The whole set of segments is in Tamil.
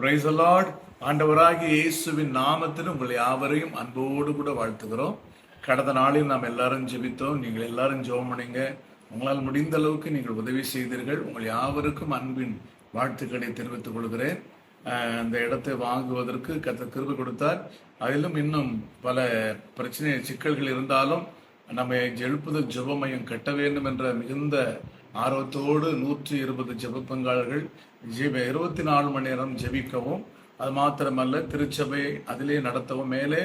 Praise the Lord. ஆண்டவராகிய இயேசுவின் நாமத்தில் உங்களை யாவரையும் அன்போடு கூட வாழ்த்துகிறோம். கடந்த நாளில் நாம் எல்லாரும் ஜெபித்தோம். நீங்கள் எல்லாரும் ஜெபம் பண்ணுங்க. உங்களால் முடிந்த அளவுக்கு நீங்கள் உதவி செய்தீர்கள். உங்கள் யாவருக்கும் அன்பின் வாழ்த்துக்களை தெரிவித்துக் கொள்கிறேன். அந்த இடத்தை வாங்குவதற்கு கர்த்தர் கிருபை கொடுத்தார். அதிலும் இன்னும் பல பிரச்சனை சிக்கல்கள் இருந்தாலும் நம்மை எழுப்புதல் ஜெப மையம் கட்ட வேண்டும் என்ற மிகுந்த ஆர்வத்தோடு 120 ஜெப பங்காளர்கள் 24 மணி நேரம் ஜெபிக்கவும், அது மாத்திரமல்ல திருச்சபை அதிலே நடத்தவும், மேலே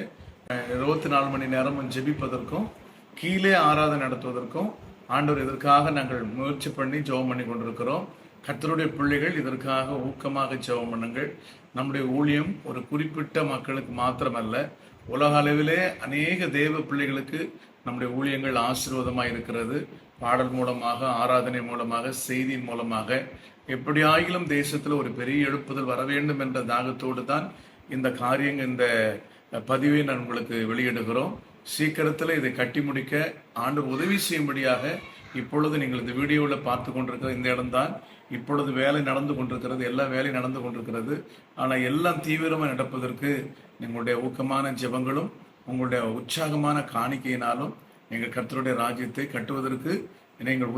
24 மணி நேரமும் ஜெபிப்பதற்கும், கீழே ஆராதனை நடத்துவதற்கும் ஆண்டவர் இதற்காக நாங்கள் முயற்சி பண்ணி ஜெபம் பண்ணி கொண்டிருக்கிறோம். கர்த்தருடைய பிள்ளைகள் இதற்காக ஊக்கமாக ஜெபம் பண்ணுங்கள். நம்முடைய ஊழியம் ஒரு குறிப்பிட்ட மக்களுக்கு மாத்திரமல்ல, உலக அளவிலே அநேக தேவ பிள்ளைகளுக்கு நம்முடைய ஊழியங்கள் ஆசீர்வாதமாக இருக்கிறது. பாடல் மூலமாக, ஆராதனை மூலமாக, செய்தியின் மூலமாக எப்படியாகிலும் தேசத்தில் ஒரு பெரிய எழுப்புதல் வர வேண்டும் என்ற தாகத்தோடு தான் இந்த காரியங்கள், இந்த பதிவை நான் உங்களுக்கு வெளியிடுகிறோம். சீக்கிரத்தில் இதை கட்டி முடிக்க ஆண்டவர் உதவி செய்யும்படியாக இப்பொழுது நீங்கள் இந்த வீடியோவில் பார்த்து கொண்டிருக்கிற இந்த இடம்தான். இப்பொழுது வேலை நடந்து கொண்டிருக்கிறது, எல்லா வேலையும் நடந்து கொண்டிருக்கிறது. ஆனால் எல்லாம் தீவிரமாக நடப்பதற்கு உங்களுடைய ஊக்கமான ஜெபங்களும் உங்களுடைய உற்சாகமான காணிக்கையினாலும் எங்கள் கர்த்தருடைய ராஜ்யத்தை கட்டுவதற்கு நீங்கள்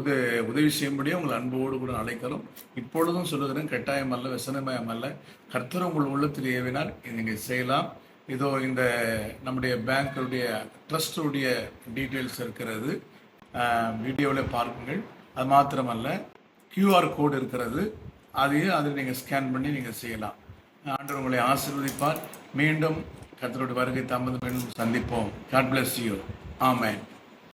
உதவி செய்யும்படியே உங்கள் அன்போடு கூட அழைக்கிறோம். இப்பொழுதும் சொல்லுகிறேன், கட்டாயம் அல்ல, வசனமயம் அல்ல, கர்த்தர் உங்கள் உள்ளத்தில் ஏவினால் நீங்கள் செய்யலாம். இதோ இந்த நம்முடைய பேங்க்குடைய ட்ரஸ்டுடைய டீட்டெயில்ஸ் இருக்கிறது, வீடியோவில் பார்க்குங்கள். அது மாத்திரமல்ல, QR கோடு இருக்கிறது, அதையும் அதில் நீங்கள் ஸ்கேன் பண்ணி நீங்கள் செய்யலாம். ஆண்டவர் உங்களை ஆசீர்வதிப்பார். மீண்டும் கர்த்தருடைய வருகை தாமதம் மீண்டும் சந்திப்போம். God bless you. ஆமென்.